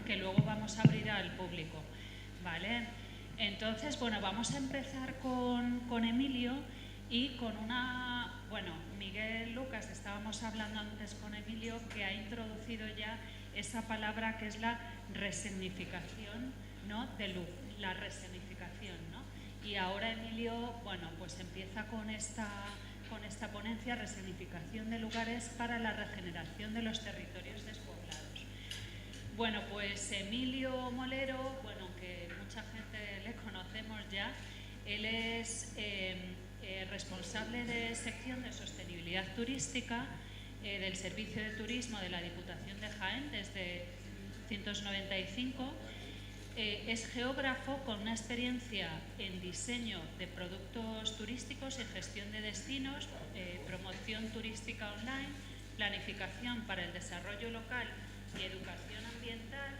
que luego vamos a abrir al público, ¿vale? Entonces, bueno, vamos a empezar con Emilio y con una... Bueno, Miguel Lucas, estábamos hablando antes con Emilio, que ha introducido ya esa palabra que es la resignificación, ¿no? De luz, la resignificación, ¿no? Y ahora Emilio, bueno, pues empieza con esta ponencia, resignificación de lugares para la regeneración de los territorios despoblados. Bueno, pues Emilio Molero, bueno, que mucha gente le conocemos ya, él es responsable de sección de sostenibilidad turística del Servicio de Turismo de la Diputación de Jaén desde 1995. Es geógrafo con una experiencia en diseño de productos turísticos y gestión de destinos, promoción turística online, planificación para el desarrollo local y educación ambiental.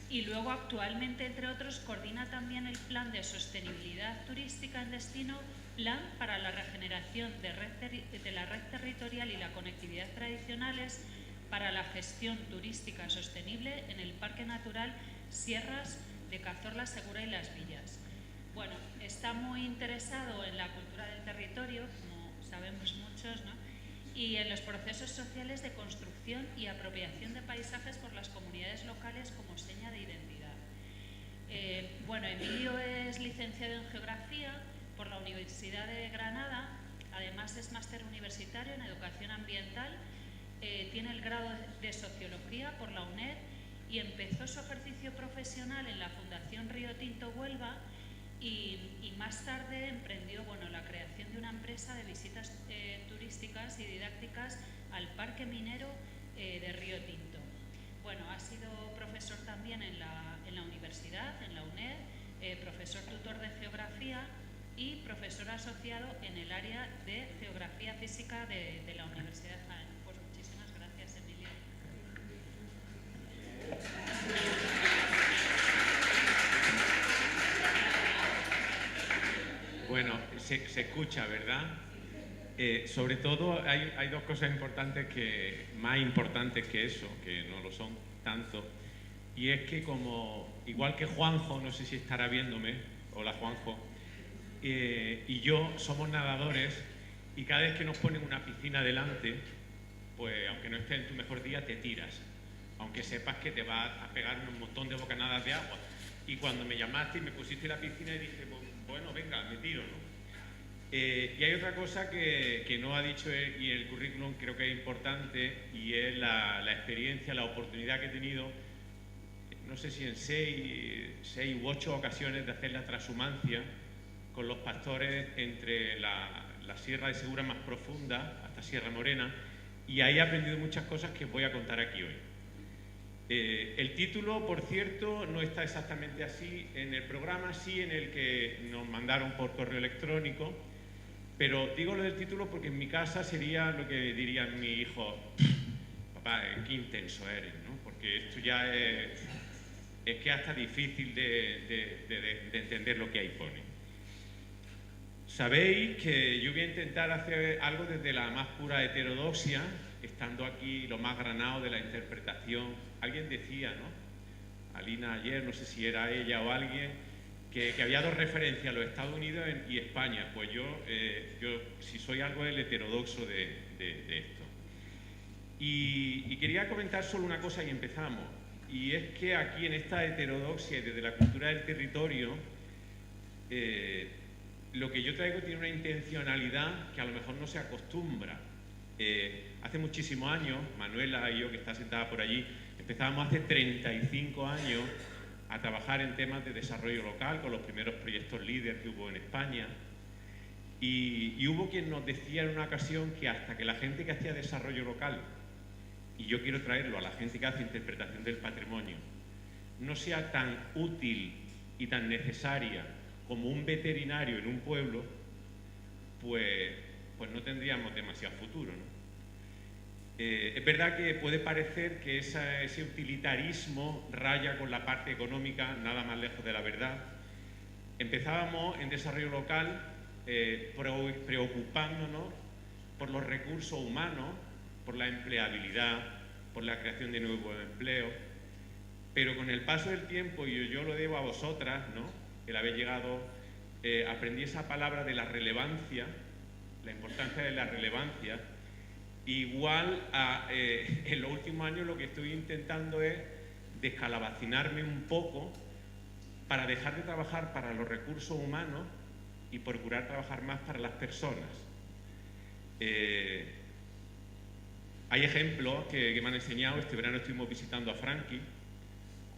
Y luego actualmente, entre otros, coordina también el Plan de Sostenibilidad Turística en Destino, Plan para la Regeneración de la Red Territorial y la Conectividad Tradicionales para la Gestión Turística Sostenible en el Parque Natural Sierras de Cazorla, Segura y Las Villas. Bueno, está muy interesado en la cultura del territorio, como sabemos muchos, ¿no? Y en los procesos sociales de construcción y apropiación de paisajes por las comunidades locales como seña de identidad. Bueno, Emilio es licenciado en Geografía por la Universidad de Granada, además es máster universitario en Educación Ambiental, tiene el grado de Sociología por la UNED y empezó su ejercicio profesional en la Fundación Río Tinto Huelva y más tarde emprendió, bueno, la creación de una empresa de visitas turísticas y didácticas al Parque Minero de Río Tinto. Bueno, ha sido profesor también en la universidad, en la UNED, profesor tutor de Geografía y profesor asociado en el área de Geografía Física de la Universidad de Jaén. Pues muchísimas gracias, Emilio. Bueno, se escucha, ¿verdad? Sobre todo hay dos cosas importantes, más importantes que eso, que no lo son tanto, y es que igual que Juanjo, no sé si estará viéndome, hola Juanjo, y yo somos nadadores, y cada vez que nos ponen una piscina delante, pues aunque no estés en tu mejor día, te tiras, aunque sepas que te vas a pegar un montón de bocanadas de agua. Y cuando me llamaste y me pusiste la piscina y dije, bueno, venga, me tiro, ¿no? Y hay otra cosa que no ha dicho él, y el currículum creo que es importante, y es la experiencia, la oportunidad que he tenido, no sé si en 6 u 8 ocasiones, de hacer la transhumancia con los pastores entre la Sierra de Segura más profunda hasta Sierra Morena, y ahí he aprendido muchas cosas que os voy a contar aquí hoy. El título, por cierto, no está exactamente así en el programa, sí en el que nos mandaron por correo electrónico, pero digo lo del título porque en mi casa sería lo que dirían mi hijo: papá, qué intenso eres, ¿no? Porque esto ya es que hasta difícil de entender lo que ahí pone. Sabéis que yo voy a intentar hacer algo desde la más pura heterodoxia, estando aquí lo más granado de la interpretación. Alguien decía, ¿no? Alina ayer, no sé si era ella o alguien, que había dos referencias, los Estados Unidos y España. Pues yo si soy algo, el heterodoxo de esto. Y quería comentar solo una cosa y empezamos. Y es que aquí en esta heterodoxia y desde la cultura del territorio, lo que yo traigo tiene una intencionalidad que a lo mejor no se acostumbra. Hace muchísimos años, Manuela y yo, que está sentada por allí, empezábamos hace 35 años a trabajar en temas de desarrollo local con los primeros proyectos líder que hubo en España, y hubo quien nos decía en una ocasión que hasta que la gente que hacía desarrollo local, y yo quiero traerlo a la gente que hace interpretación del patrimonio, no sea tan útil y tan necesaria como un veterinario en un pueblo, pues no tendríamos demasiado futuro, ¿no? Es verdad que puede parecer que ese utilitarismo raya con la parte económica, nada más lejos de la verdad. Empezábamos en desarrollo local preocupándonos por los recursos humanos, por la empleabilidad, por la creación de nuevos empleos, pero con el paso del tiempo, y yo lo debo a vosotras, ¿no?, el haber llegado, aprendí esa palabra de la relevancia, la importancia de la relevancia. Igual en los últimos años lo que estoy intentando es descalabacinarme un poco para dejar de trabajar para los recursos humanos y procurar trabajar más para las personas. Hay ejemplos que me han enseñado. Este verano estuvimos visitando a Frankie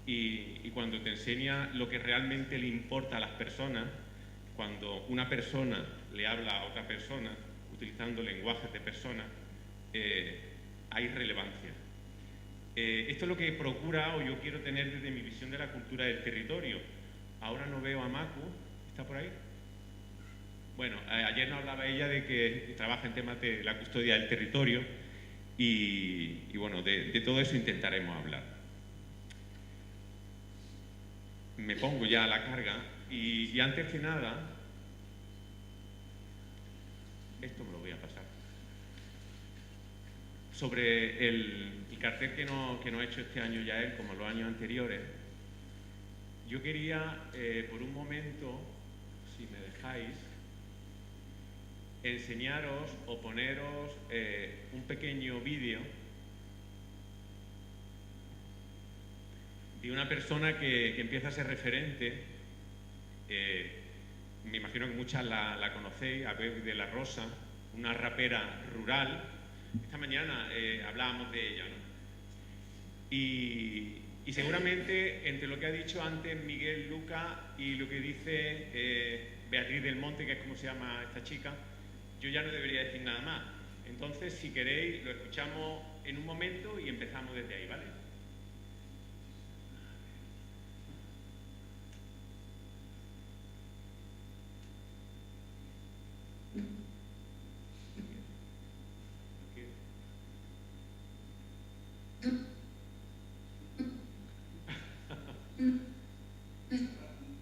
y cuando te enseña lo que realmente le importa a las personas, cuando una persona le habla a otra persona utilizando lenguajes de personas, hay relevancia. Esto es lo que procura o yo quiero tener desde mi visión de la cultura del territorio. Ahora no veo a Macu, ¿está por ahí? Bueno, ayer nos hablaba ella de que trabaja en temas de la custodia del territorio y bueno, de todo eso intentaremos hablar. Me pongo ya a la carga y antes que nada, esto me lo voy a pasar. Sobre el cartel que no ha hecho este año ya él, como los años anteriores, yo quería, por un momento, si me dejáis, enseñaros o poneros un pequeño vídeo de una persona que empieza a ser referente. Me imagino que muchas la conocéis, Abel de la Rosa, una rapera rural. Esta mañana hablábamos de ella, ¿no? Y seguramente entre lo que ha dicho antes Miguel Luca y lo que dice Beatriz del Monte, que es como se llama esta chica, yo ya no debería decir nada más. Entonces, si queréis, lo escuchamos en un momento y empezamos desde ahí, ¿vale?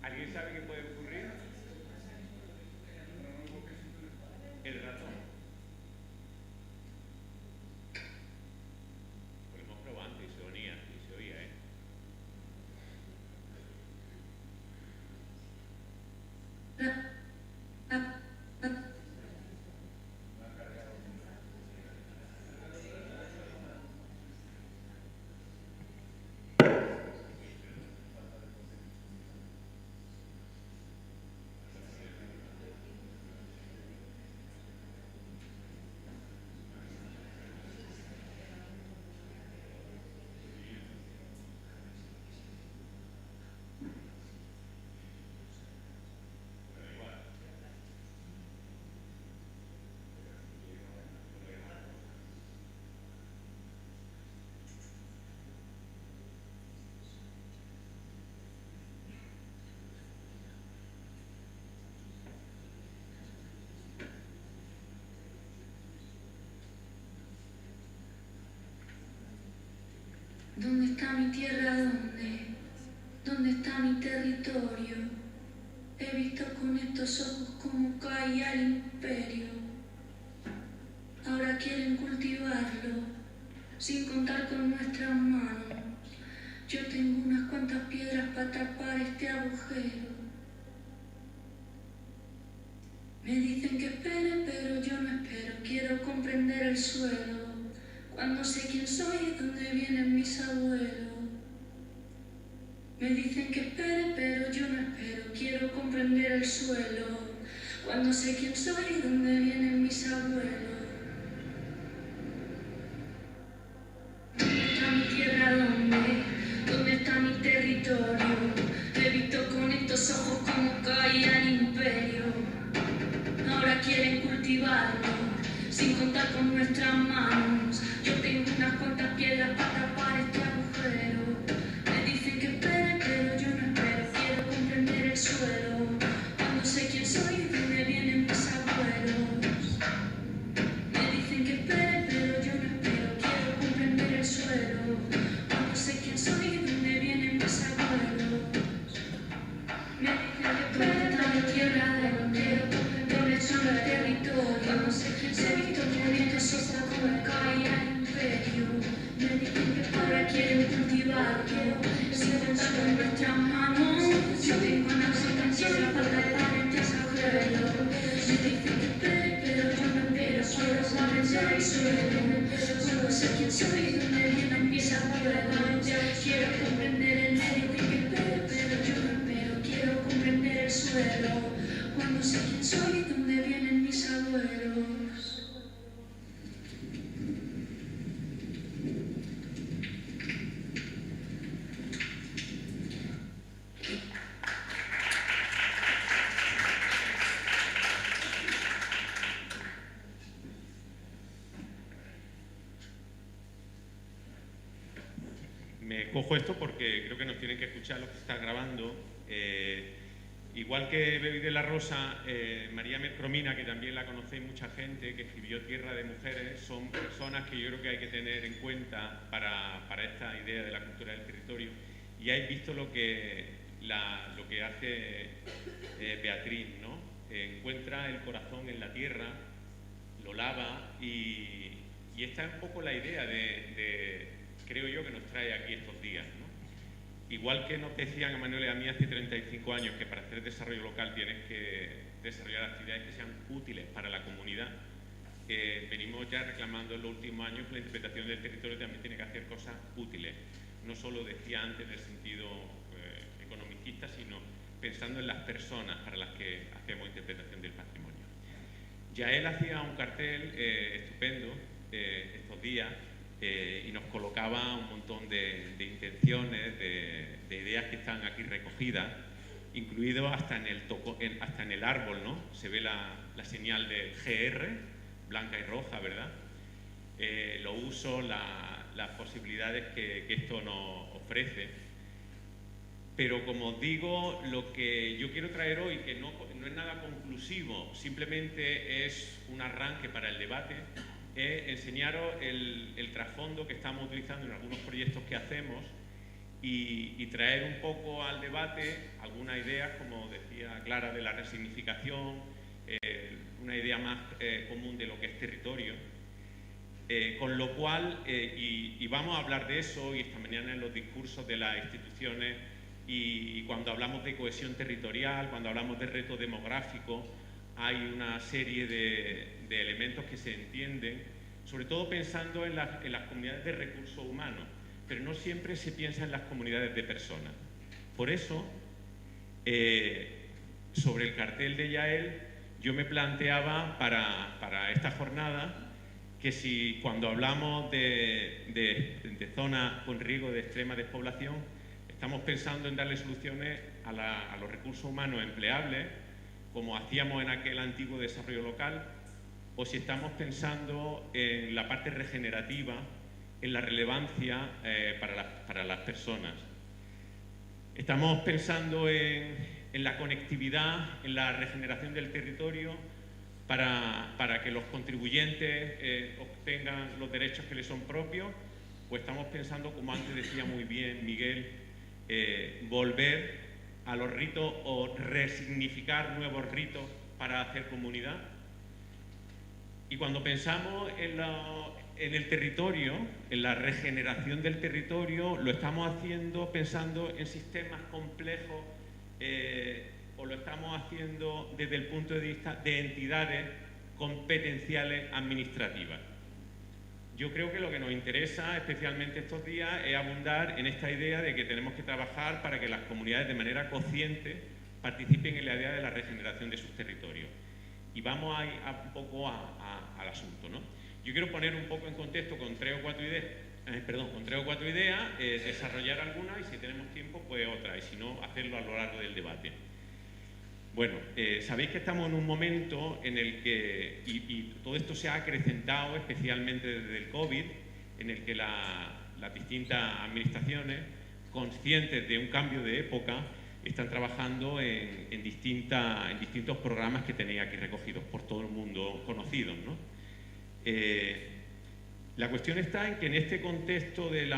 ¿Alguien sabe qué puede ocurrir? El ratón. Lo hemos probado antes y se oía, ¿eh? ¿Dónde está mi tierra? ¿Dónde está mi territorio? He visto con estos ojos cómo caía el imperio. Ahora quieren cultivarlo, sin contar con nuestras manos. Yo tengo unas cuantas piedras para tapar este agujero. Me dicen que espere, pero yo no espero. Quiero comprender el suelo. Cuando sé quién soy y dónde vienen mis abuelos. Me dicen que espere, pero yo no espero. Quiero comprender el suelo. Cuando sé quién soy y dónde vienen mis abuelos. ¿Dónde está mi tierra? ¿Dónde está mi territorio? He visto con estos ojos cómo caía el imperio. Ahora quieren cultivarlo, sin contar con nuestras manos. Yo tengo unas cuantas piedras para tapar este agujero. Me dicen que espere, pero yo no espero. Quiero comprender el suelo. Cuando sé quién soy y dónde vienen mis abuelos. Me dicen que espere, pero yo no espero. Quiero comprender el suelo. Cuando sé quién soy y dónde vienen mis abuelos. Me dicen que espere, está mi tierra ¿dónde está mi territorio? No sé quién se ha visto con estos ojos como caía el imperio. Me dicen ya hay suelo. Cuando sé quién soy y dónde vienen mis abuelos. Quiero comprender el medio y que pero yo no espero. Quiero comprender el suelo. Cuando sé quién soy y dónde vienen mis abuelos. Me cojo esto porque creo que nos tienen que escuchar lo que se está grabando. Igual que Bebi de la Rosa, María Mercromina, que también la conocéis mucha gente, que escribió Tierra de Mujeres, son personas que yo creo que hay que tener en cuenta para esta idea de la cultura del territorio. Y habéis visto lo que hace Beatriz, ¿no? Encuentra el corazón en la tierra, lo lava y esta es un poco la idea creo yo, que nos trae aquí estos días, ¿no? Igual que nos decían a Manuel y a mí hace 35 años que para hacer desarrollo local tienes que desarrollar actividades que sean útiles para la comunidad, venimos ya reclamando en los últimos años que la interpretación del territorio también tiene que hacer cosas útiles. No solo decía antes en el sentido economicista, sino pensando en las personas para las que hacemos interpretación del patrimonio. Ya él hacía un cartel estupendo estos días, y nos colocaba un montón de intenciones, de ideas que están aquí recogidas, incluido hasta en el árbol, ¿no? Se ve la señal del GR, blanca y roja, ¿verdad? Los usos, las posibilidades que esto nos ofrece. Pero como os digo, lo que yo quiero traer hoy, que no es nada conclusivo, simplemente es un arranque para el debate, es enseñaros el trasfondo que estamos utilizando en algunos proyectos que hacemos y traer un poco al debate algunas ideas, como decía Clara, de la resignificación, una idea más común de lo que es territorio. Con lo cual, y vamos a hablar de eso y esta mañana en los discursos de las instituciones y cuando hablamos de cohesión territorial, cuando hablamos de reto demográfico, hay una serie de elementos que se entienden, sobre todo pensando en las comunidades de recursos humanos, pero no siempre se piensa en las comunidades de personas. Por eso, sobre el cartel de Yael, yo me planteaba para esta jornada que si cuando hablamos de zonas con riesgo de extrema despoblación, estamos pensando en darle soluciones a los recursos humanos empleables, como hacíamos en aquel antiguo desarrollo local, o si estamos pensando en la parte regenerativa, en la relevancia para las personas. Estamos pensando en la conectividad, en la regeneración del territorio, para que los contribuyentes obtengan los derechos que les son propios, o estamos pensando, como antes decía muy bien Miguel, volver a los ritos o resignificar nuevos ritos para hacer comunidad. Y cuando pensamos en el territorio, en la regeneración del territorio, lo estamos haciendo pensando en sistemas complejos o lo estamos haciendo desde el punto de vista de entidades competenciales administrativas. Yo creo que lo que nos interesa, especialmente estos días, es abundar en esta idea de que tenemos que trabajar para que las comunidades de manera consciente participen en la idea de la regeneración de sus territorios. Y vamos a ir un poco al asunto, ¿no? Yo quiero poner un poco en contexto con tres o cuatro ideas, desarrollar algunas y si tenemos tiempo, pues otras, y si no, hacerlo a lo largo del debate. Bueno, sabéis que estamos en un momento en el que, y todo esto se ha acrecentado especialmente desde el COVID, en el que las distintas administraciones, conscientes de un cambio de época, están trabajando en distintos programas que tenéis aquí recogidos por todo el mundo conocidos, ¿no? La cuestión está en que en este contexto del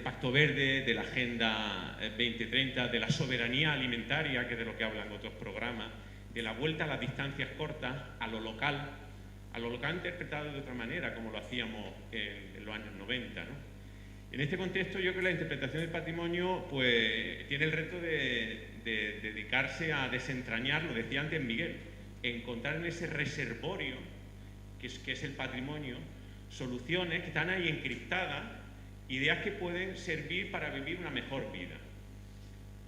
Pacto Verde, de la Agenda 2030, de la soberanía alimentaria, que es de lo que hablan otros programas, de la vuelta a las distancias cortas, a lo local interpretado de otra manera, como lo hacíamos en los años 90, ¿no? En este contexto yo creo que la interpretación del patrimonio pues, tiene el reto de dedicarse a desentrañar, lo decía antes Miguel, encontrar en ese reservorio que es el patrimonio, soluciones que están ahí encriptadas, ideas que pueden servir para vivir una mejor vida.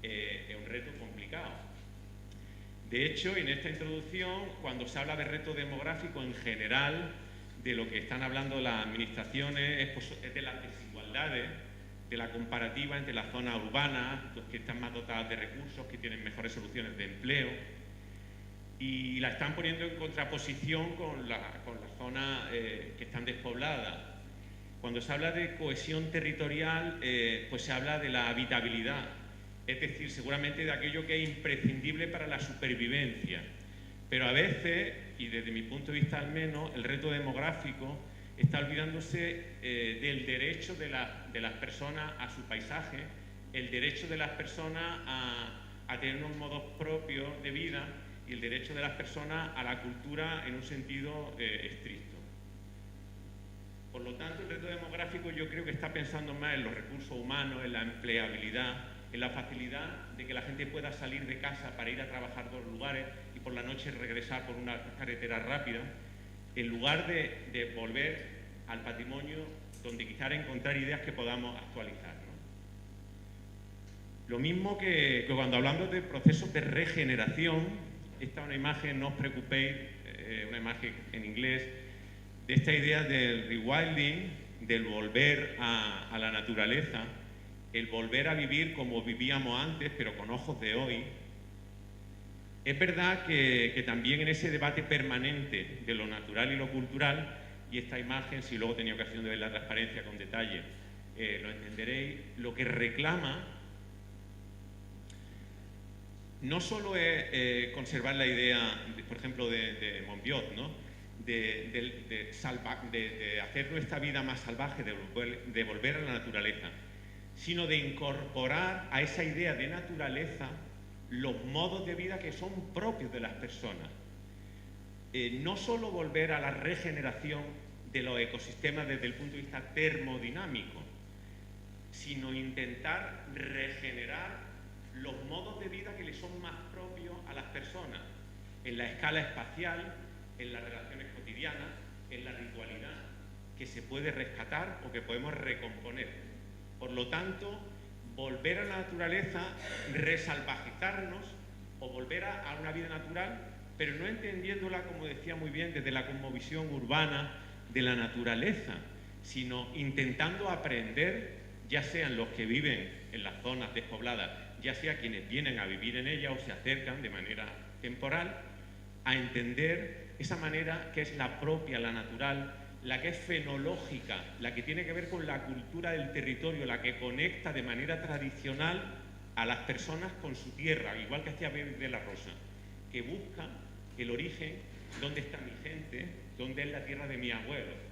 Es un reto complicado. De hecho, en esta introducción, cuando se habla de reto demográfico en general, de lo que están hablando las administraciones es de las desigualdades, de la comparativa entre las zonas urbanas, los que están más dotadas de recursos, que tienen mejores soluciones de empleo, y la están poniendo en contraposición con las zonas que están despobladas. Cuando se habla de cohesión territorial, pues se habla de la habitabilidad, es decir, seguramente de aquello que es imprescindible para la supervivencia. Pero a veces, y desde mi punto de vista al menos, el reto demográfico está olvidándose del derecho de las personas a su paisaje, el derecho de las personas a tener unos modos propios de vida y el derecho de las personas a la cultura en un sentido estricto. Por lo tanto, el reto demográfico yo creo que está pensando más en los recursos humanos, en la empleabilidad, en la facilidad de que la gente pueda salir de casa para ir a trabajar a dos lugares y por la noche regresar por una carretera rápida, en lugar de volver al patrimonio donde quizás encontrar ideas que podamos actualizar, ¿no? Lo mismo que cuando hablamos de procesos de regeneración, esta es una imagen, no os preocupéis, una imagen en inglés, de esta idea del rewilding, del volver a la naturaleza, el volver a vivir como vivíamos antes, pero con ojos de hoy. Es verdad que también en ese debate permanente de lo natural y lo cultural, y esta imagen, si luego he tenido ocasión de ver la transparencia con detalle, lo entenderéis, lo que reclama no solo es conservar la idea, por ejemplo, de Monbiot, ¿no? de hacer nuestra vida más salvaje, de volver a la naturaleza, sino de incorporar a esa idea de naturaleza los modos de vida que son propios de las personas. No solo volver a la regeneración de los ecosistemas desde el punto de vista termodinámico, sino intentar regenerar los modos de vida que le son más propios a las personas, en la escala espacial, en las relaciones cotidianas, en la ritualidad, que se puede rescatar o que podemos recomponer. Por lo tanto, volver a la naturaleza, resalvajizarnos o volver a una vida natural, pero no entendiéndola, como decía muy bien, desde la cosmovisión urbana de la naturaleza, sino intentando aprender, ya sean los que viven en las zonas despobladas, ya sea quienes vienen a vivir en ellas o se acercan de manera temporal, a entender esa manera que es la propia, la natural, la que es fenológica, la que tiene que ver con la cultura del territorio, la que conecta de manera tradicional a las personas con su tierra, igual que hacía Bebe de la Rosa, que busca el origen, dónde está mi gente, dónde es la tierra de mi abuelo.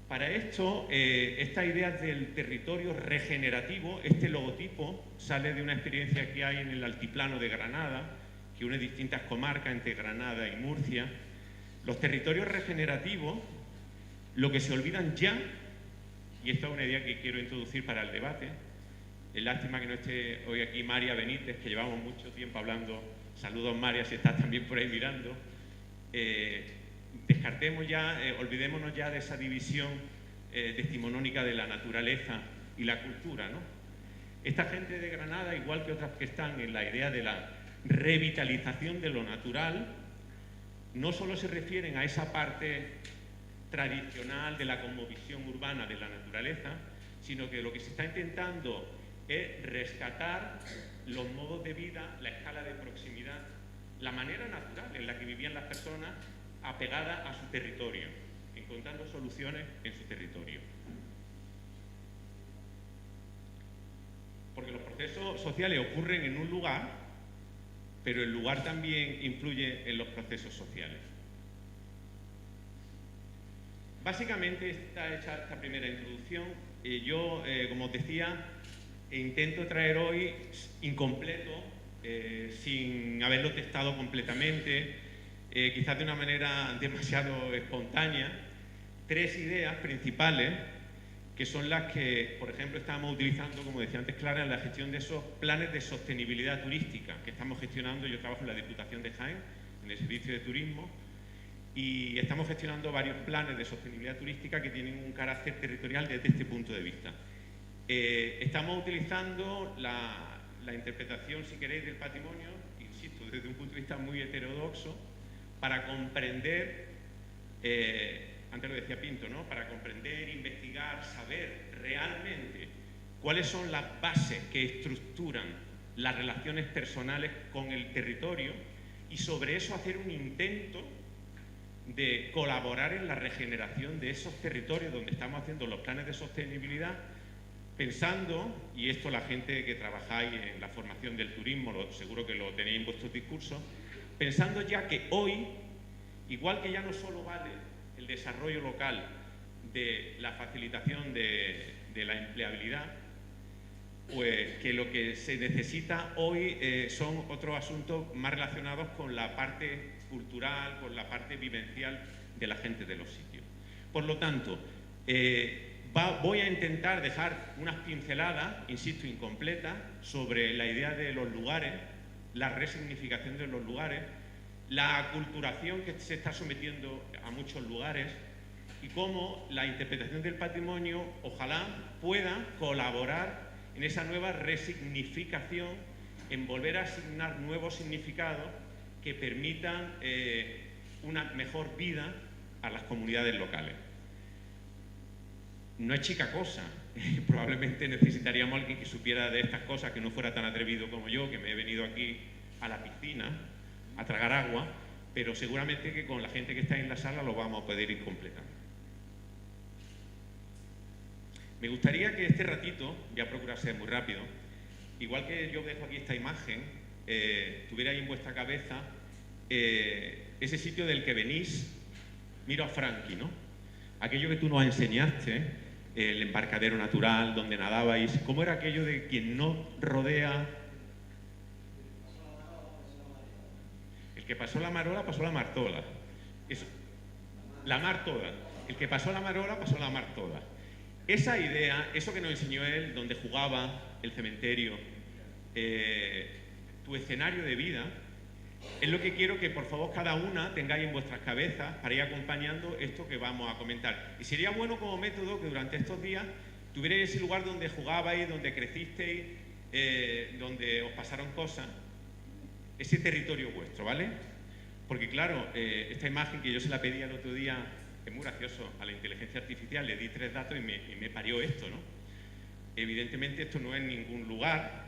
Para esto, esta idea del territorio regenerativo, este logotipo, sale de una experiencia que hay en el altiplano de Granada, que une distintas comarcas entre Granada y Murcia. Los territorios regenerativos, lo que se olvidan ya, y esta es una idea que quiero introducir para el debate, es lástima que no esté hoy aquí María Benítez, que llevamos mucho tiempo hablando. Saludos, María, si estás también por ahí mirando. Descartemos ya, olvidémonos ya de esa división decimonónica de la naturaleza y la cultura, ¿no? Esta gente de Granada, igual que otras que están en la idea de la revitalización de lo natural, no solo se refieren a esa parte tradicional de la cosmovisión urbana de la naturaleza, sino que lo que se está intentando es rescatar los modos de vida, la escala de proximidad, la manera natural en la que vivían las personas apegadas a su territorio, encontrando soluciones en su territorio. Porque los procesos sociales ocurren en un lugar, pero el lugar también influye en los procesos sociales. Básicamente está hecha esta primera introducción. Yo, como os decía, intento traer hoy incompleto, sin haberlo testado completamente, quizás de una manera demasiado espontánea, tres ideas principales que son las que, por ejemplo, estamos utilizando, como decía antes Clara, en la gestión de esos planes de sostenibilidad turística que estamos gestionando. Yo trabajo en la Diputación de Jaén, en el Servicio de Turismo, y estamos gestionando varios planes de sostenibilidad turística que tienen un carácter territorial desde este punto de vista. Estamos utilizando la interpretación, si queréis, del patrimonio, insisto, desde un punto de vista muy heterodoxo, para comprender, antes lo decía Pinto, ¿no? Para comprender, investigar, saber realmente cuáles son las bases que estructuran las relaciones personales con el territorio y sobre eso hacer un intento de colaborar en la regeneración de esos territorios donde estamos haciendo los planes de sostenibilidad, pensando, y esto la gente que trabajáis en la formación del turismo, seguro que lo tenéis en vuestros discursos, pensando ya que hoy, igual que ya no solo vale el desarrollo local de la facilitación de la empleabilidad, pues que lo que se necesita hoy son otros asuntos más relacionados con la parte cultural, con la parte vivencial de la gente de los sitios. Por lo tanto, voy a intentar dejar unas pinceladas, insisto, incompletas, sobre la idea de los lugares, la resignificación de los lugares, la aculturación que se está sometiendo a muchos lugares y cómo la interpretación del patrimonio ojalá pueda colaborar en esa nueva resignificación, en volver a asignar nuevos significados que permitan una mejor vida a las comunidades locales. No es chica cosa, probablemente necesitaríamos a alguien que supiera de estas cosas, que no fuera tan atrevido como yo, que me he venido aquí a la piscina a tragar agua, pero seguramente que con la gente que está en la sala lo vamos a poder ir completando. Me gustaría que este ratito, voy a procurar ser muy rápido, igual que yo dejo aquí esta imagen, tuviera ahí en vuestra cabeza ese sitio del que venís, miro a Frankie, ¿no? Aquello que tú nos enseñaste, el embarcadero natural, donde nadabais, ¿cómo era aquello de quien no rodea? El que pasó la marola, pasó la mar toda. Eso, la mar toda. El que pasó la marola, pasó la mar toda. Esa idea, eso que nos enseñó él, donde jugaba, el cementerio, tu escenario de vida, es lo que quiero que por favor cada una tengáis en vuestras cabezas para ir acompañando esto que vamos a comentar. Y sería bueno como método que durante estos días tuvierais ese lugar donde jugabais, donde crecisteis, donde os pasaron cosas, ese territorio vuestro, ¿vale? Porque claro, esta imagen que yo se la pedí el otro día, es muy gracioso, a la inteligencia artificial le di 3 datos y me parió esto, ¿no? Evidentemente esto no es ningún lugar,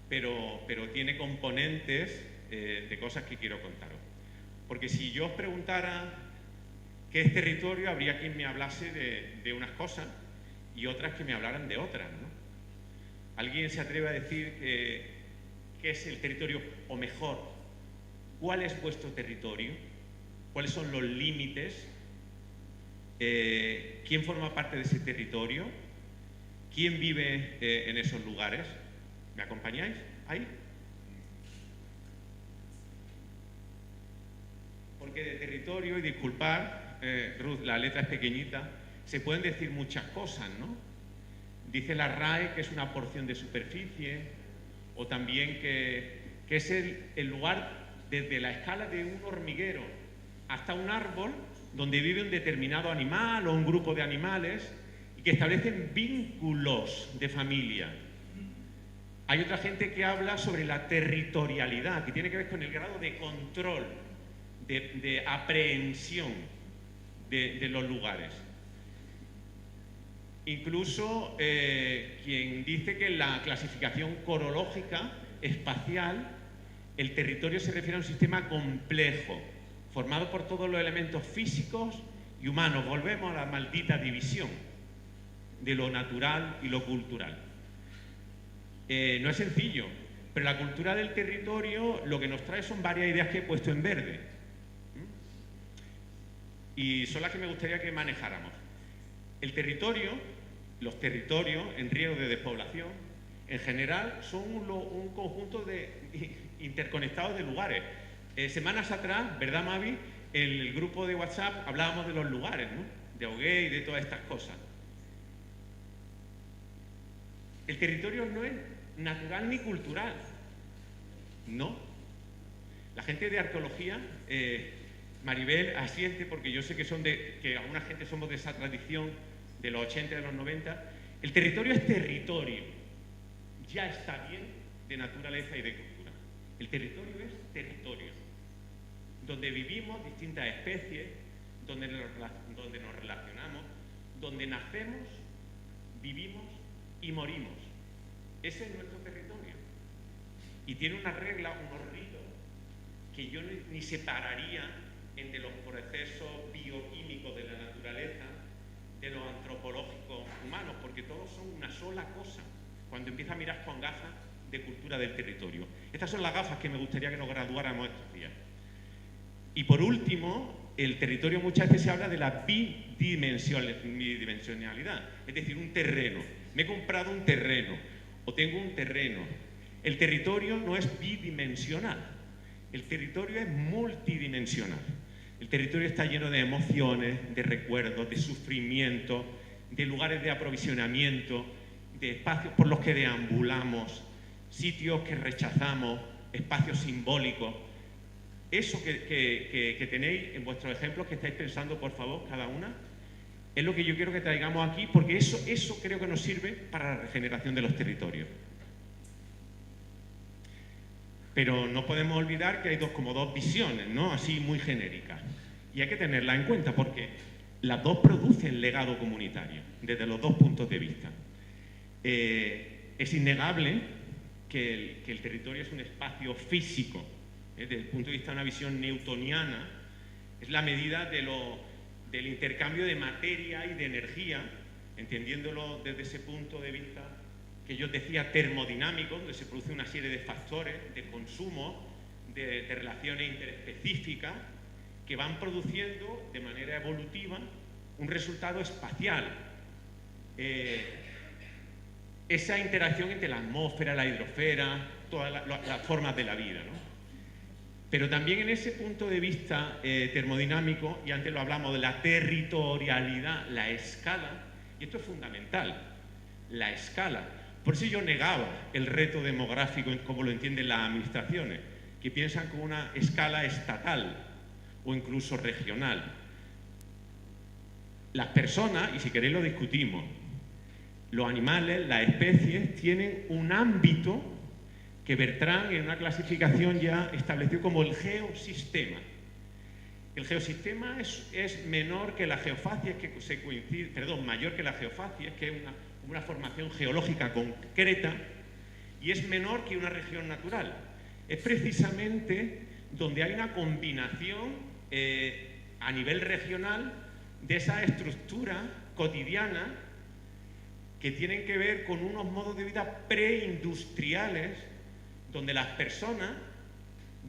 pero tiene componentes de cosas que quiero contaros. Porque si yo os preguntara qué es territorio, habría quien me hablase de unas cosas y otras que me hablaran de otras, ¿no? ¿Alguien se atreve a decir qué es el territorio? O mejor, ¿cuál es vuestro territorio? ¿Cuáles son los límites? ¿Quién forma parte de ese territorio? ¿Quién vive en esos lugares? ¿Me acompañáis ahí? Porque de territorio, y disculpar, Ruth, la letra es pequeñita, se pueden decir muchas cosas, ¿no? Dice la RAE que es una porción de superficie, o también que es el lugar desde la escala de un hormiguero hasta un árbol donde vive un determinado animal o un grupo de animales y que establecen vínculos de familia. Hay otra gente que habla sobre la territorialidad, que tiene que ver con el grado de control, de aprehensión de los lugares. Incluso quien dice que en la clasificación corológica espacial el territorio se refiere a un sistema complejo, formado por todos los elementos físicos y humanos. Volvemos a la maldita división de lo natural y lo cultural. No es sencillo, pero la cultura del territorio lo que nos trae son varias ideas que he puesto en verde. Y son las que me gustaría que manejáramos. El territorio, los territorios en riesgo de despoblación, en general son un conjunto interconectados de lugares. Semanas atrás, ¿verdad, Mavi? En el grupo de WhatsApp hablábamos de los lugares, ¿no? De Augué y de todas estas cosas. El territorio no es natural ni cultural, no. La gente de arqueología Maribel asiente porque yo sé que alguna gente somos de esa tradición de los 80 y de los 90. El territorio es territorio. Ya está bien de naturaleza y de cultura. El territorio es territorio. Donde vivimos distintas especies, donde nos relacionamos, donde nacemos, vivimos y morimos. Ese es nuestro territorio. Y tiene una regla, unos ritos, que yo ni separaría entre los procesos bioquímicos de la naturaleza de los antropológicos humanos, porque todos son una sola cosa cuando empiezas a mirar con gafas de cultura del territorio. Estas son las gafas que me gustaría que nos graduáramos estos días. Y por último, el territorio muchas veces se habla de la bidimensionalidad, es decir, un terreno. Me he comprado un terreno o tengo un terreno. El territorio no es bidimensional, el territorio es multidimensional. El territorio está lleno de emociones, de recuerdos, de sufrimiento, de lugares de aprovisionamiento, de espacios por los que deambulamos, sitios que rechazamos, espacios simbólicos. Eso que tenéis en vuestros ejemplos, que estáis pensando, por favor, cada una, es lo que yo quiero que traigamos aquí, porque eso creo que nos sirve para la regeneración de los territorios. Pero no podemos olvidar que hay como dos visiones, ¿no? Así muy genéricas. Y hay que tenerlas en cuenta porque las dos producen legado comunitario, desde los dos puntos de vista. Es innegable que el territorio es un espacio físico. Desde el punto de vista de una visión newtoniana, es la medida del intercambio de materia y de energía, entendiéndolo desde ese punto de vista que yo decía termodinámico, donde se produce una serie de factores de consumo, de relaciones interespecíficas, que van produciendo de manera evolutiva un resultado espacial. Esa interacción entre la atmósfera, la hidrosfera, todas las formas de la vida, ¿no? Pero también en ese punto de vista termodinámico, y antes lo hablamos de la territorialidad, la escala, y esto es fundamental, la escala. Por eso yo negaba el reto demográfico como lo entienden las administraciones, que piensan con una escala estatal o incluso regional. Las personas, y si queréis lo discutimos, los animales, las especies, tienen un ámbito que Bertrand en una clasificación ya estableció como el geosistema. El geosistema es menor que la geofasia, mayor que la geofasia, que es una formación geológica concreta, y es menor que una región natural. Es precisamente donde hay una combinación a nivel regional de esa estructura cotidiana que tienen que ver con unos modos de vida preindustriales, donde las personas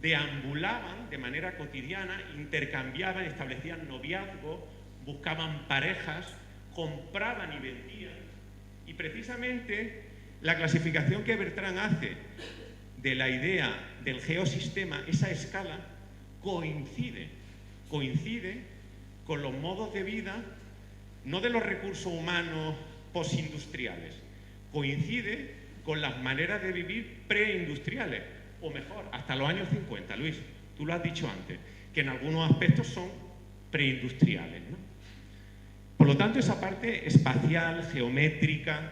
deambulaban de manera cotidiana, intercambiaban, establecían noviazgos, buscaban parejas, compraban y vendían. Y precisamente la clasificación que Bertrand hace de la idea del geosistema, esa escala, coincide con los modos de vida, no de los recursos humanos postindustriales, coincide con las maneras de vivir preindustriales, o mejor, hasta los años 50, Luis, tú lo has dicho antes, que en algunos aspectos son preindustriales, ¿no? Por lo tanto, esa parte espacial, geométrica,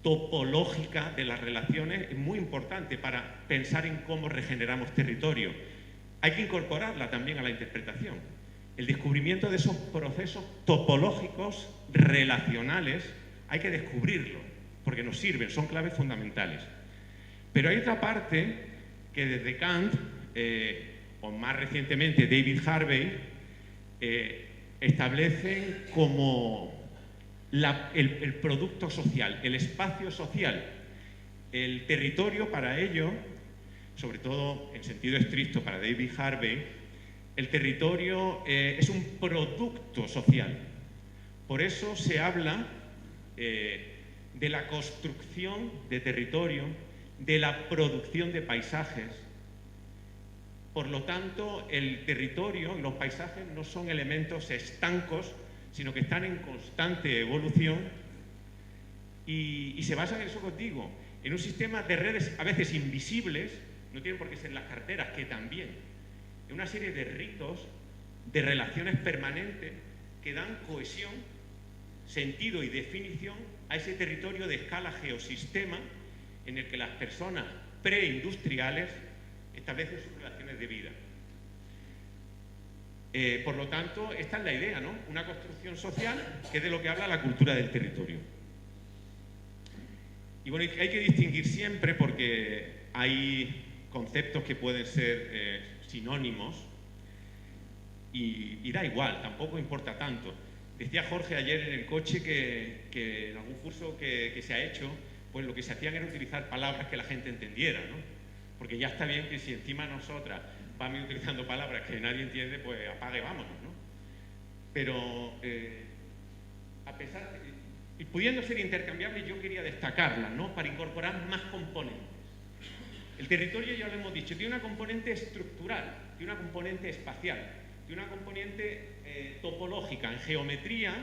topológica de las relaciones es muy importante para pensar en cómo regeneramos territorio. Hay que incorporarla también a la interpretación. El descubrimiento de esos procesos topológicos relacionales hay que descubrirlo, porque nos sirven, son claves fundamentales. Pero hay otra parte que desde Kant, o más recientemente David Harvey, establecen como el producto social, el espacio social. El territorio para ello, sobre todo en sentido estricto para David Harvey, el territorio es un producto social. Por eso se habla de la construcción de territorio, de la producción de paisajes. Por lo tanto, el territorio y los paisajes no son elementos estancos, sino que están en constante evolución y se basan en eso que os digo, en un sistema de redes a veces invisibles, no tienen por qué ser las carteras, que también, en una serie de ritos de relaciones permanentes que dan cohesión, sentido y definición a ese territorio de escala geosistema en el que las personas preindustriales establecen sus relaciones de vida. Por lo tanto, esta es la idea, ¿no? Una construcción social que es de lo que habla la cultura del territorio. Y bueno, hay que distinguir siempre porque hay conceptos que pueden ser sinónimos y da igual, tampoco importa tanto. Decía Jorge ayer en el coche que en algún curso que se ha hecho, pues lo que se hacían era utilizar palabras que la gente entendiera, ¿no? Porque ya está bien que si encima nosotras vamos utilizando palabras que nadie entiende, pues apague, vámonos, ¿no? Pero a pesar de, y pudiendo ser intercambiables, yo quería destacarlas, ¿no? Para incorporar más componentes. El territorio, ya lo hemos dicho, tiene una componente estructural, tiene una componente espacial, tiene una componente topológica. En geometría,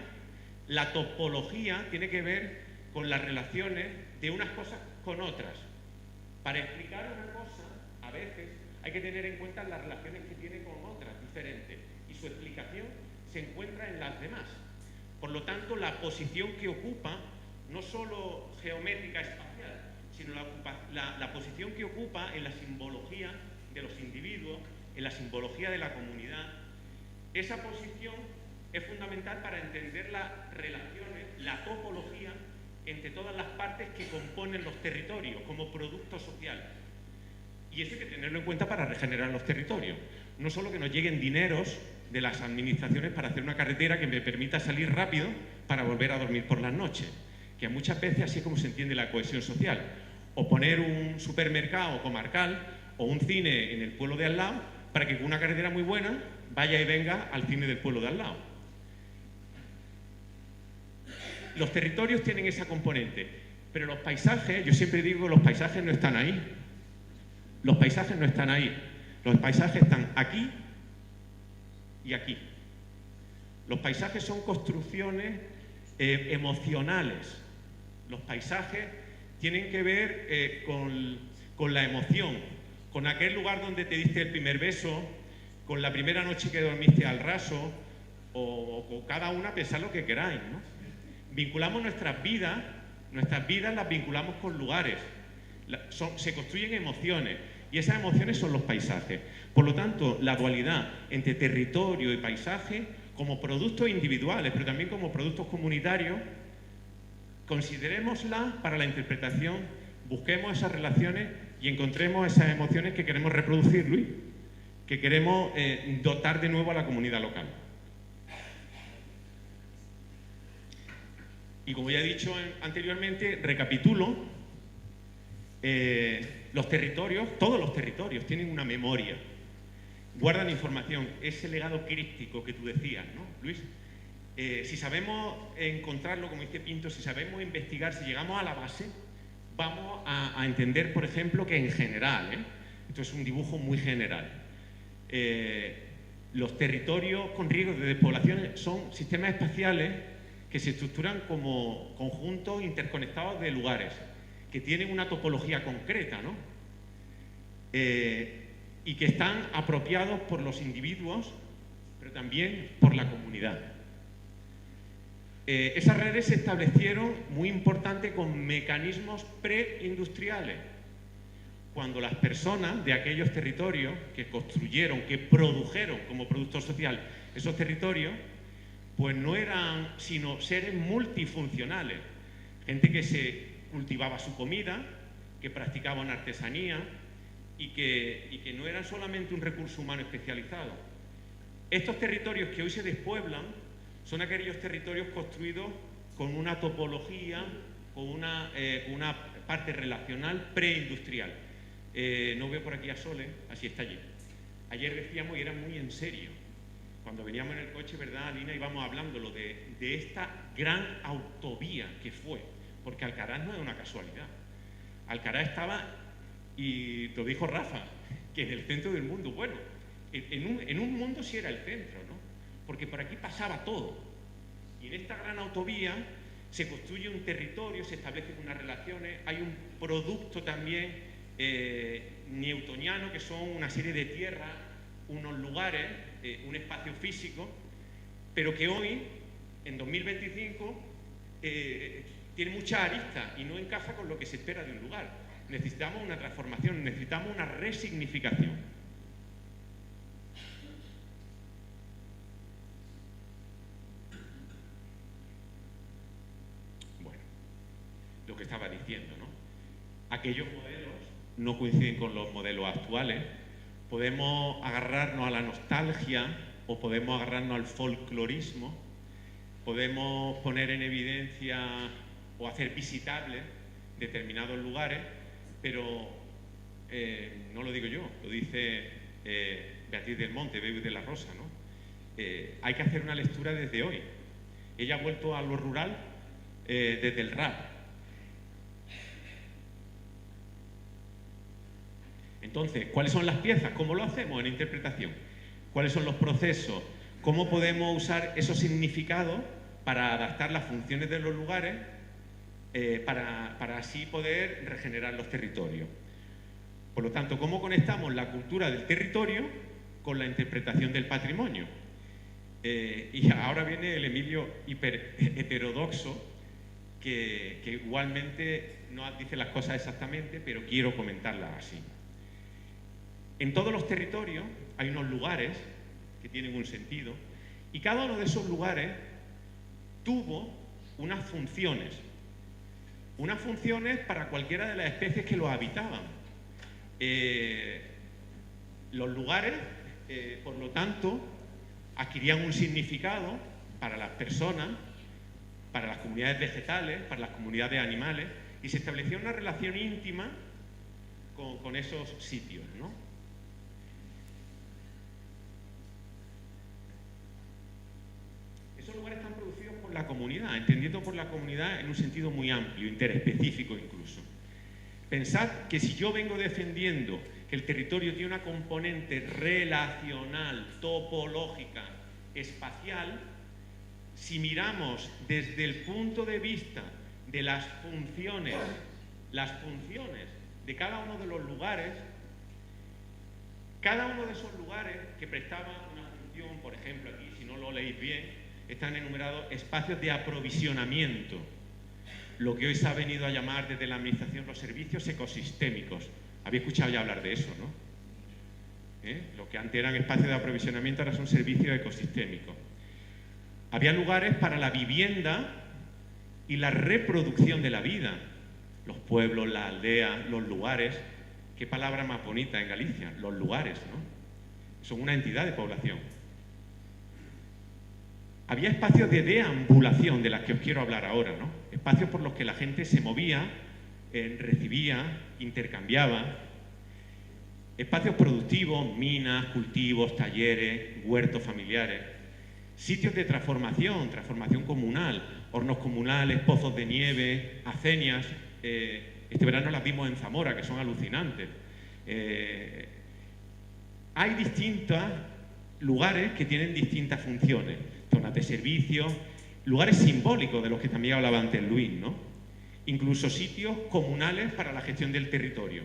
la topología tiene que ver con las relaciones de unas cosas con otras. Para explicar una cosa, a veces hay que tener en cuenta las relaciones que tiene con otras diferentes y su explicación se encuentra en las demás. Por lo tanto, la posición que ocupa, no solo geométrica espacial, sino la posición que ocupa en la simbología de los individuos, en la simbología de la comunidad, esa posición es fundamental para entender las relaciones, la topología entre todas las partes que componen los territorios como producto social. Y eso hay que tenerlo en cuenta para regenerar los territorios. No solo que nos lleguen dineros de las administraciones para hacer una carretera que me permita salir rápido para volver a dormir por las noches, que muchas veces así es como se entiende la cohesión social. O poner un supermercado comarcal o un cine en el pueblo de al lado para que con una carretera muy buena vaya y venga al cine del pueblo de al lado. Los territorios tienen esa componente, pero los paisajes, yo siempre digo que los paisajes no están ahí. Los paisajes no están ahí. Los paisajes están aquí y aquí. Los paisajes son construcciones emocionales. Los paisajes tienen que ver con la emoción, con aquel lugar donde te diste el primer beso, con la primera noche que dormiste al raso, o cada una pensad lo que queráis, ¿no? Vinculamos nuestras vidas las vinculamos con lugares, se construyen emociones y esas emociones son los paisajes. Por lo tanto, la dualidad entre territorio y paisaje como productos individuales, pero también como productos comunitarios, considerémosla para la interpretación, busquemos esas relaciones y encontremos esas emociones que queremos reproducir, Luis, que queremos dotar de nuevo a la comunidad local. Y como ya he dicho anteriormente, recapitulo, los territorios, todos los territorios tienen una memoria, guardan información, ese legado críptico que tú decías, ¿no, Luis? Si sabemos encontrarlo, como dice Pinto, si sabemos investigar, si llegamos a la base, vamos a entender, por ejemplo, que en general, esto es un dibujo muy general, los territorios con riesgo de despoblación son sistemas espaciales que se estructuran como conjuntos interconectados de lugares, que tienen una topología concreta, ¿no? Y que están apropiados por los individuos, pero también por la comunidad. Esas redes se establecieron, muy importante, con mecanismos preindustriales. Cuando las personas de aquellos territorios que construyeron, que produjeron como producto social esos territorios, pues no eran sino seres multifuncionales, gente que se cultivaba su comida, que practicaba una artesanía y que no eran solamente un recurso humano especializado. Estos territorios que hoy se despueblan son aquellos territorios construidos con una topología, con una parte relacional preindustrial. No veo por aquí a Sole, así está allí. Ayer decíamos, y era muy en serio, cuando veníamos en el coche, ¿verdad, Alina? Íbamos hablando de esta gran autovía que fue, porque Alcaraz no es una casualidad. Alcaraz estaba, y lo dijo Rafa, que en el centro del mundo. Bueno, en un mundo sí era el centro, ¿no? Porque por aquí pasaba todo. Y en esta gran autovía se construye un territorio, se establecen unas relaciones, hay un producto también newtoniano, que son una serie de tierras unos lugares, un espacio físico, pero que hoy, en 2025, tiene mucha arista y no encaja con lo que se espera de un lugar. Necesitamos una transformación, necesitamos una resignificación. Bueno, lo que estaba diciendo, ¿no? Aquellos modelos no coinciden con los modelos actuales. Podemos agarrarnos a la nostalgia o podemos agarrarnos al folclorismo, podemos poner en evidencia o hacer visitables determinados lugares, pero no lo digo yo, lo dice Beatriz del Monte, Beu de la Rosa, ¿no? Hay que hacer una lectura desde hoy. Ella ha vuelto a lo rural desde el rap. Entonces, ¿cuáles son las piezas? ¿Cómo lo hacemos en interpretación? ¿Cuáles son los procesos? ¿Cómo podemos usar esos significados para adaptar las funciones de los lugares para así poder regenerar los territorios? Por lo tanto, ¿cómo conectamos la cultura del territorio con la interpretación del patrimonio? Y ahora viene el Emilio hiper heterodoxo, que igualmente no dice las cosas exactamente, pero quiero comentarlas así. En todos los territorios hay unos lugares que tienen un sentido y cada uno de esos lugares tuvo unas funciones para cualquiera de las especies que los habitaban. Los lugares, por lo tanto, adquirían un significado para las personas, para las comunidades vegetales, para las comunidades animales, y se establecía una relación íntima con esos sitios, ¿no? Esos lugares están producidos por la comunidad, entendiendo por la comunidad en un sentido muy amplio, interespecífico incluso. Pensad que si yo vengo defendiendo que el territorio tiene una componente relacional, topológica, espacial, si miramos desde el punto de vista de las funciones de cada uno de los lugares, cada uno de esos lugares que prestaba una función, por ejemplo aquí, si no lo leéis bien, están enumerados espacios de aprovisionamiento, lo que hoy se ha venido a llamar desde la Administración los servicios ecosistémicos. Habéis escuchado ya hablar de eso, ¿no? Lo que antes eran espacios de aprovisionamiento ahora son servicios ecosistémicos. Había lugares para la vivienda y la reproducción de la vida. Los pueblos, las aldeas, los lugares. Qué palabra más bonita en Galicia, los lugares, ¿no? Son una entidad de población. Había espacios de deambulación, de las que os quiero hablar ahora, ¿no? Espacios por los que la gente se movía, recibía, intercambiaba. Espacios productivos, minas, cultivos, talleres, huertos familiares. Sitios de transformación comunal, hornos comunales, pozos de nieve, acenias. Este verano las vimos en Zamora, que son alucinantes. Hay distintos lugares que tienen distintas funciones. Zonas de servicio, lugares simbólicos de los que también hablaba antes Luis, ¿no? Incluso sitios comunales para la gestión del territorio.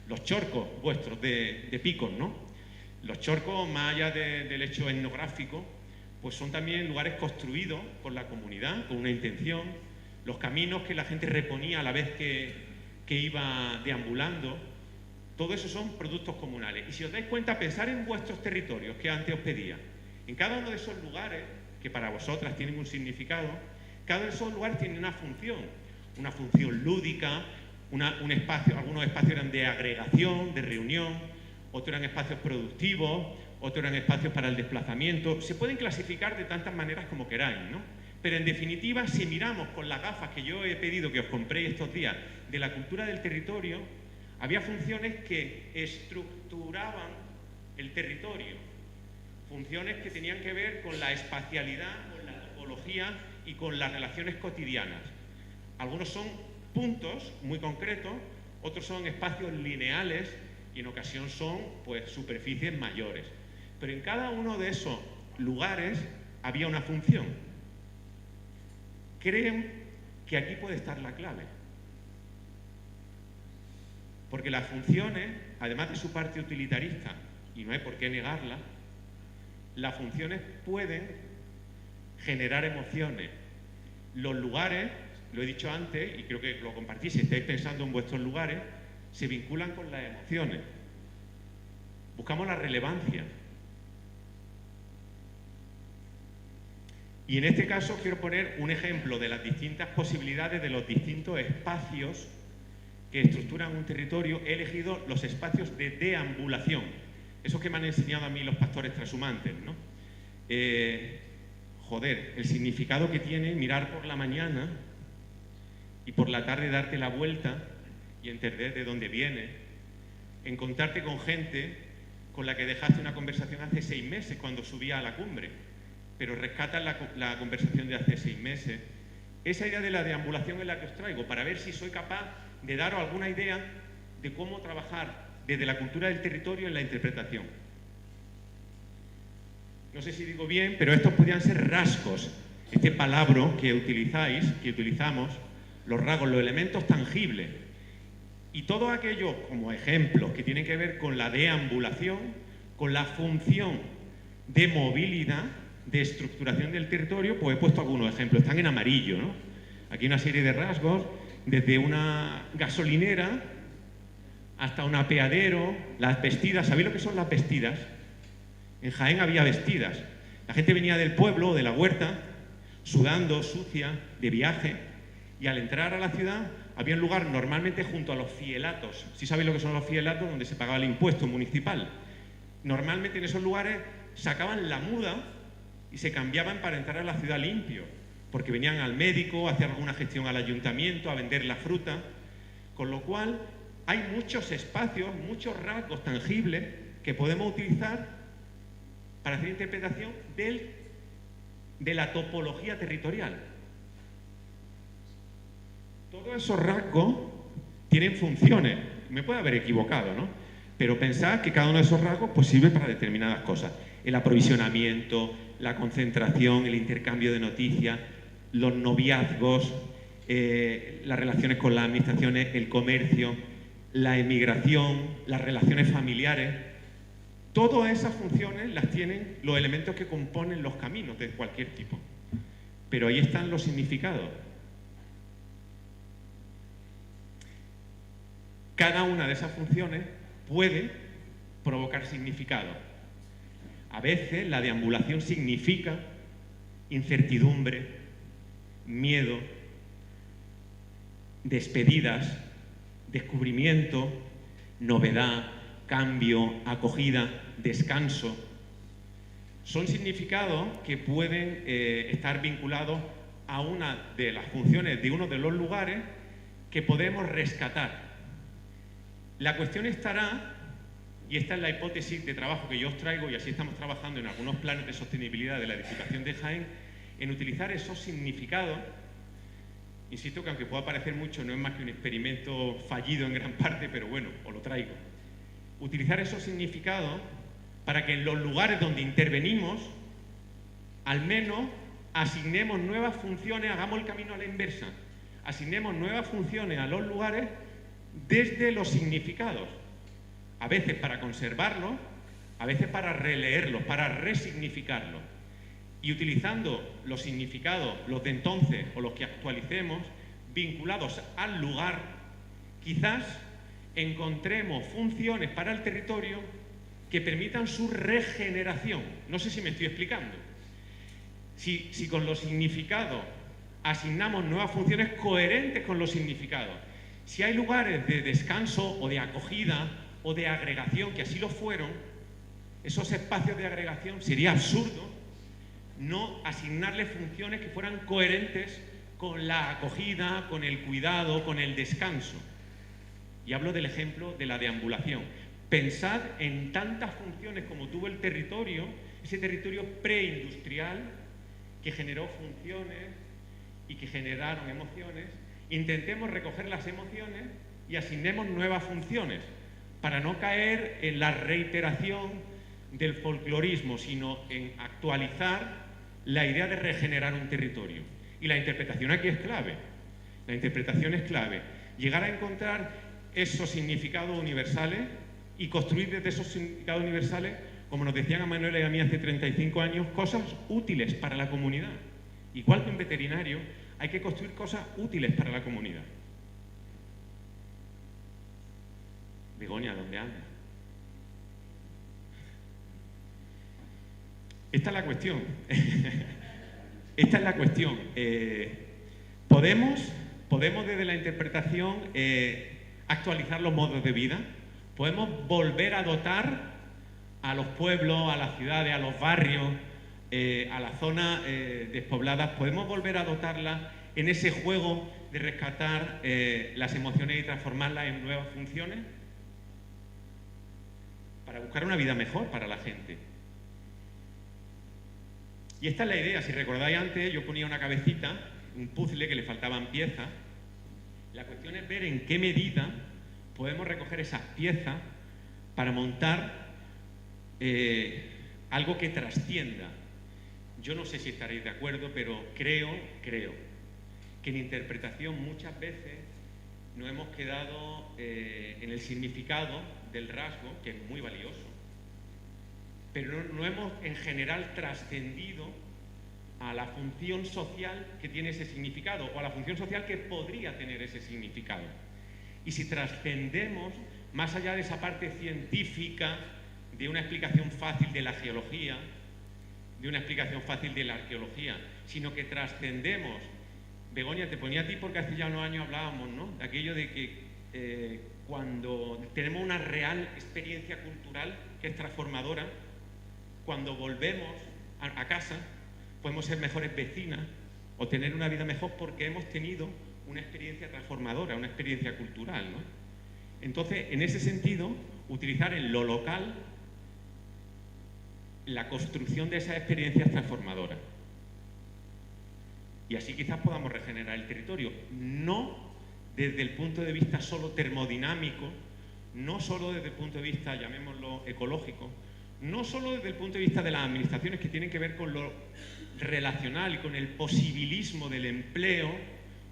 Los chorcos vuestros de picos, ¿no? Los chorcos, más allá del hecho etnográfico, pues son también lugares construidos por la comunidad, con una intención. Los caminos que la gente reponía a la vez que iba deambulando, todo eso son productos comunales. Y si os dais cuenta, pensar en vuestros territorios, que antes os pedía. En cada uno de esos lugares, que para vosotras tienen un significado, cada uno de esos lugares tiene una función lúdica, un espacio, algunos espacios eran de agregación, de reunión, otros eran espacios productivos, otros eran espacios para el desplazamiento. Se pueden clasificar de tantas maneras como queráis, ¿no? Pero en definitiva, si miramos con las gafas que yo he pedido que os compréis estos días de la cultura del territorio, había funciones que estructuraban el territorio, funciones que tenían que ver con la espacialidad, con la topología y con las relaciones cotidianas. Algunos son puntos muy concretos, otros son espacios lineales y en ocasión son pues superficies mayores. Pero en cada uno de esos lugares había una función. Creo que aquí puede estar la clave. Porque las funciones, además de su parte utilitarista, y no hay por qué negarla, las funciones pueden generar emociones. Los lugares, lo he dicho antes, y creo que lo compartís, si estáis pensando en vuestros lugares, se vinculan con las emociones. Buscamos la relevancia. Y en este caso quiero poner un ejemplo de las distintas posibilidades de los distintos espacios que estructuran un territorio. He elegido los espacios de deambulación, esos que me han enseñado a mí los pastores trashumantes, ¿no? El significado que tiene mirar por la mañana y por la tarde darte la vuelta y entender de dónde vienes, encontrarte con gente con la que dejaste una conversación hace 6 meses cuando subía a la cumbre, pero rescatas la conversación de hace 6 meses. Esa idea de la deambulación es la que os traigo, para ver si soy capaz de daros alguna idea de cómo trabajar desde la cultura del territorio en la interpretación. No sé si digo bien, pero estos podrían ser rasgos, este palabra que utilizamos, los rasgos, los elementos tangibles. Y todo aquello como ejemplos que tienen que ver con la deambulación, con la función de movilidad, de estructuración del territorio, pues he puesto algunos ejemplos, están en amarillo, ¿no? Aquí una serie de rasgos, desde una gasolinera hasta un apeadero, las vestidas. ¿Sabéis lo que son las vestidas? En Jaén había vestidas. La gente venía del pueblo, de la huerta, sudando, sucia, de viaje, y al entrar a la ciudad había un lugar normalmente junto a los fielatos. ¿Sí sabéis lo que son los fielatos? Donde se pagaba el impuesto municipal. Normalmente en esos lugares sacaban la muda y se cambiaban para entrar a la ciudad limpio, porque venían al médico, a hacer alguna gestión al ayuntamiento, a vender la fruta, con lo cual hay muchos espacios, muchos rasgos tangibles que podemos utilizar para hacer interpretación de la topología territorial. Todos esos rasgos tienen funciones, me puedo haber equivocado, ¿no? Pero pensad que cada uno de esos rasgos pues sirve para determinadas cosas. El aprovisionamiento, la concentración, el intercambio de noticias, los noviazgos, las relaciones con las administraciones, el comercio, la emigración, las relaciones familiares. Todas esas funciones las tienen los elementos que componen los caminos de cualquier tipo. Pero ahí están los significados. Cada una de esas funciones puede provocar significado. A veces la deambulación significa incertidumbre, miedo, despedidas, descubrimiento, novedad, cambio, acogida, descanso. Son significados que pueden estar vinculados a una de las funciones de uno de los lugares que podemos rescatar. La cuestión estará, y esta es la hipótesis de trabajo que yo os traigo, y así estamos trabajando en algunos planes de sostenibilidad de la edificación de Jaén, en utilizar esos significados. Insisto que aunque pueda parecer mucho, no es más que un experimento fallido en gran parte, pero bueno, os lo traigo. Utilizar esos significados para que en los lugares donde intervenimos, al menos asignemos nuevas funciones, hagamos el camino a la inversa, asignemos nuevas funciones a los lugares desde los significados, a veces para conservarlos, a veces para releerlos, para resignificarlos, y utilizando los significados, los de entonces o los que actualicemos, vinculados al lugar, quizás encontremos funciones para el territorio que permitan su regeneración. No sé si me estoy explicando. Si con los significados asignamos nuevas funciones coherentes con los significados, si hay lugares de descanso o de acogida o de agregación, que así lo fueron, esos espacios de agregación sería absurdo no asignarles funciones que fueran coherentes con la acogida, con el cuidado, con el descanso. Y hablo del ejemplo de la deambulación. Pensad en tantas funciones como tuvo el territorio, ese territorio preindustrial que generó funciones y que generaron emociones. Intentemos recoger las emociones y asignemos nuevas funciones para no caer en la reiteración del folclorismo, sino en actualizar la idea de regenerar un territorio. Y la interpretación aquí es clave. La interpretación es clave. Llegar a encontrar esos significados universales y construir desde esos significados universales, como nos decían a Manuel y a mí hace 35 años, cosas útiles para la comunidad. Igual que en veterinario, hay que construir cosas útiles para la comunidad. Begoña, ¿dónde anda? Esta es la cuestión. Esta es la cuestión. ¿Podemos desde la interpretación actualizar los modos de vida? ¿Podemos volver a dotar a los pueblos, a las ciudades, a los barrios, a las zonas despobladas? ¿Podemos volver a dotarlas en ese juego de rescatar las emociones y transformarlas en nuevas funciones? Para buscar una vida mejor para la gente. Y esta es la idea. Si recordáis antes, yo ponía una cabecita, un puzzle que le faltaban piezas. La cuestión es ver en qué medida podemos recoger esas piezas para montar algo que trascienda. Yo no sé si estaréis de acuerdo, pero creo que en interpretación muchas veces nos hemos quedado en el significado del rasgo, que es muy valioso, pero no hemos en general trascendido a la función social que tiene ese significado o a la función social que podría tener ese significado. Y si trascendemos más allá de esa parte científica, de una explicación fácil de la geología, de una explicación fácil de la arqueología, sino que trascendemos. Begoña, te ponía a ti porque hace ya unos años hablábamos, ¿no?, de aquello de que cuando tenemos una real experiencia cultural que es transformadora, cuando volvemos a casa podemos ser mejores vecinas o tener una vida mejor porque hemos tenido una experiencia transformadora, una experiencia cultural, ¿no? Entonces, en ese sentido, utilizar en lo local la construcción de esas experiencias transformadoras. Y así quizás podamos regenerar el territorio, no desde el punto de vista solo termodinámico, no solo desde el punto de vista, llamémoslo, ecológico, no solo desde el punto de vista de las administraciones que tienen que ver con lo relacional y con el posibilismo del empleo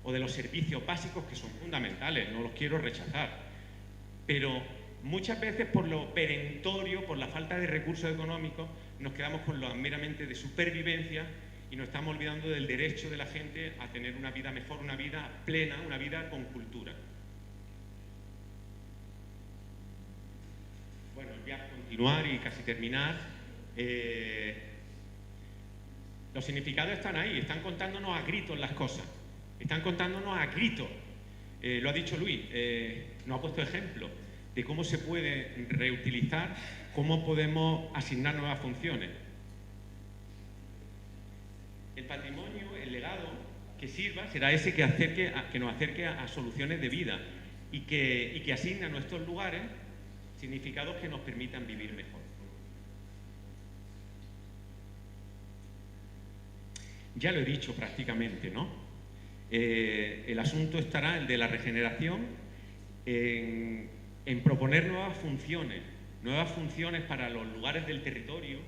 o de los servicios básicos que son fundamentales, no los quiero rechazar, pero muchas veces por lo perentorio, por la falta de recursos económicos, nos quedamos con lo meramente de supervivencia y nos estamos olvidando del derecho de la gente a tener una vida mejor, una vida plena, una vida con cultura. Bueno, voy a continuar y casi terminar. Los significados están ahí, están contándonos a gritos las cosas, están contándonos a gritos. Lo ha dicho Luis, nos ha puesto ejemplo de cómo se puede reutilizar, cómo podemos asignar nuevas funciones. El patrimonio, el legado que sirva será ese que nos acerque a soluciones de vida y que asigne a nuestros lugares significados que nos permitan vivir mejor. Ya lo he dicho prácticamente, ¿no? El asunto estará, el de la regeneración, en proponer nuevas funciones para los lugares del territorio,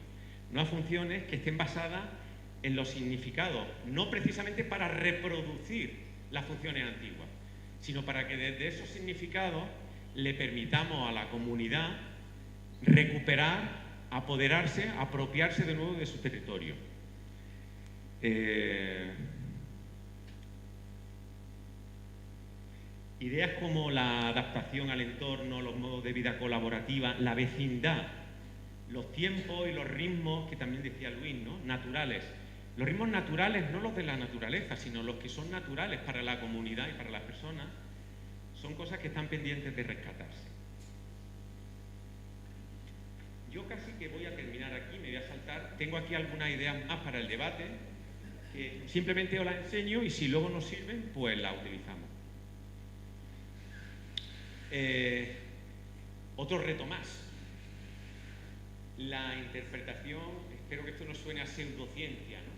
nuevas funciones que estén basadas en los significados, no precisamente para reproducir las funciones antiguas, sino para que desde esos significados le permitamos a la comunidad recuperar, apoderarse, apropiarse de nuevo de su territorio. Ideas como la adaptación al entorno, los modos de vida colaborativa, la vecindad, los tiempos y los ritmos, que también decía Luis, ¿no?, naturales. Los ritmos naturales, no los de la naturaleza, sino los que son naturales para la comunidad y para las personas, son cosas que están pendientes de rescatarse. Yo casi que voy a terminar aquí, me voy a saltar. Tengo aquí algunas ideas más para el debate, que simplemente os las enseño y si luego nos sirven, pues las utilizamos. Otro reto más. La interpretación, espero que esto no suene a pseudociencia, ¿no?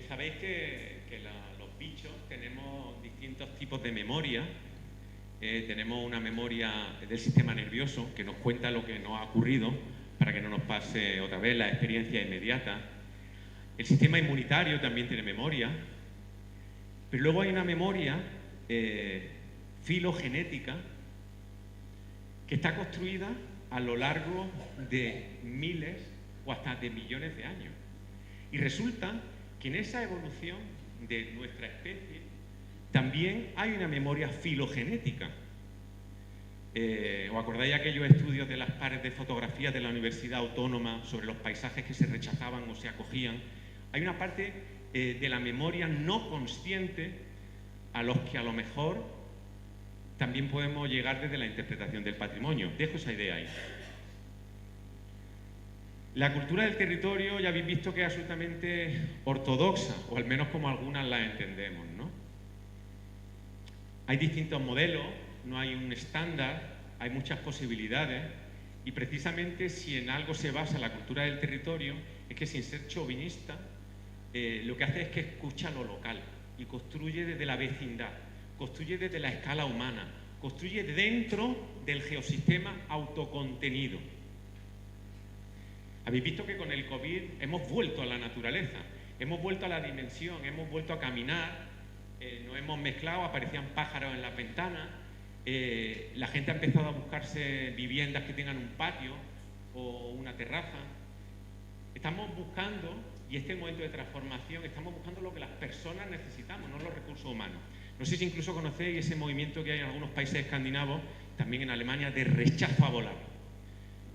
Sabéis que los bichos tenemos distintos tipos de memoria. Tenemos una memoria del sistema nervioso que nos cuenta lo que nos ha ocurrido para que no nos pase otra vez la experiencia inmediata. El sistema inmunitario también tiene memoria, pero luego hay una memoria filogenética que está construida a lo largo de miles o hasta de millones de años. Y resulta que en esa evolución de nuestra especie también hay una memoria filogenética. ¿Os acordáis de aquellos estudios de las pares de fotografía de la Universidad Autónoma sobre los paisajes que se rechazaban o se acogían? Hay una parte de la memoria no consciente a los que a lo mejor también podemos llegar desde la interpretación del patrimonio. Dejo esa idea ahí. La cultura del territorio ya habéis visto que es absolutamente ortodoxa, o al menos como algunas la entendemos, ¿no? Hay distintos modelos, no hay un estándar, hay muchas posibilidades, y precisamente si en algo se basa la cultura del territorio, es que sin ser chauvinista, lo que hace es que escucha lo local y construye desde la vecindad, construye desde la escala humana, construye dentro del geosistema autocontenido. Habéis visto que con el COVID hemos vuelto a la naturaleza, hemos vuelto a la dimensión, hemos vuelto a caminar, nos hemos mezclado, aparecían pájaros en las ventanas, la gente ha empezado a buscarse viviendas que tengan un patio o una terraza. Estamos buscando, y este es el momento de transformación, estamos buscando lo que las personas necesitamos, no los recursos humanos. No sé si incluso conocéis ese movimiento que hay en algunos países escandinavos, también en Alemania, de rechazo a volar.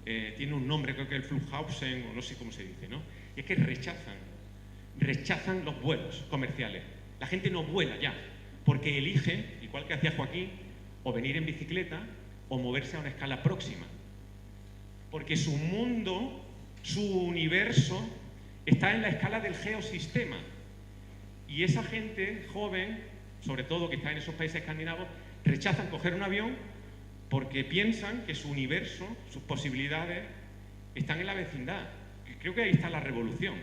Tiene un nombre, creo que el Flugshausen, o no sé cómo se dice, ¿no? Y es que rechazan los vuelos comerciales. La gente no vuela ya, porque elige, igual que hacía Joaquín, o venir en bicicleta o moverse a una escala próxima. Porque su mundo, su universo, está en la escala del geosistema. Y esa gente joven, sobre todo que está en esos países escandinavos, rechazan coger un avión porque piensan que su universo, sus posibilidades, están en la vecindad. Creo que ahí está la revolución.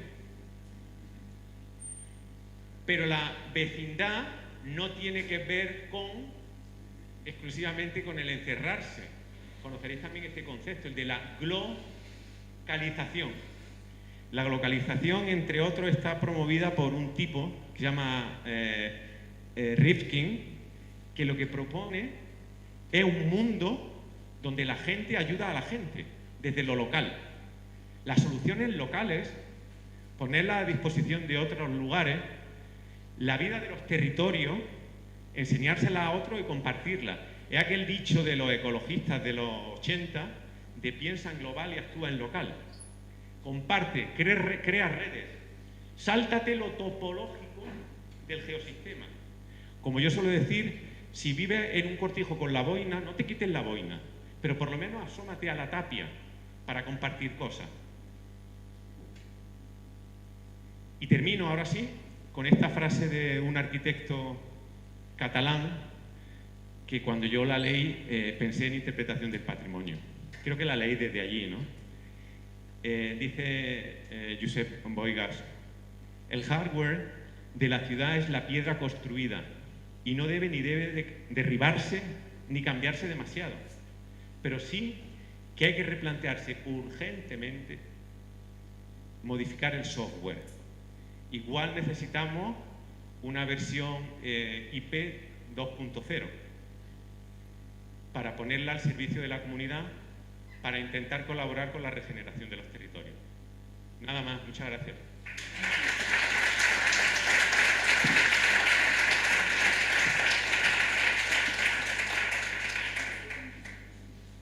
Pero la vecindad no tiene que ver exclusivamente con el encerrarse. Conoceréis también este concepto, el de la glocalización. La glocalización, entre otros, está promovida por un tipo que se llama Rifkin, que lo que propone es un mundo donde la gente ayuda a la gente, desde lo local. Las soluciones locales, ponerlas a disposición de otros lugares, la vida de los territorios, enseñársela a otros y compartirla. Es aquel dicho de los ecologistas de los 80, de piensa en global y actúa en local. Comparte, crea redes, sáltate lo topológico del geosistema. Como yo suelo decir, si vives en un cortijo con la boina, no te quites la boina, pero por lo menos asómate a la tapia para compartir cosas. Y termino ahora sí con esta frase de un arquitecto catalán que cuando yo la leí pensé en interpretación del patrimonio. Creo que la leí desde allí, ¿no? Dice Josep Boigas: el hardware de la ciudad es la piedra construida y no debe derribarse ni cambiarse demasiado, pero sí que hay que replantearse urgentemente modificar el software. Igual necesitamos una versión IP 2.0 para ponerla al servicio de la comunidad, para intentar colaborar con la regeneración de los territorios. Nada más, muchas gracias.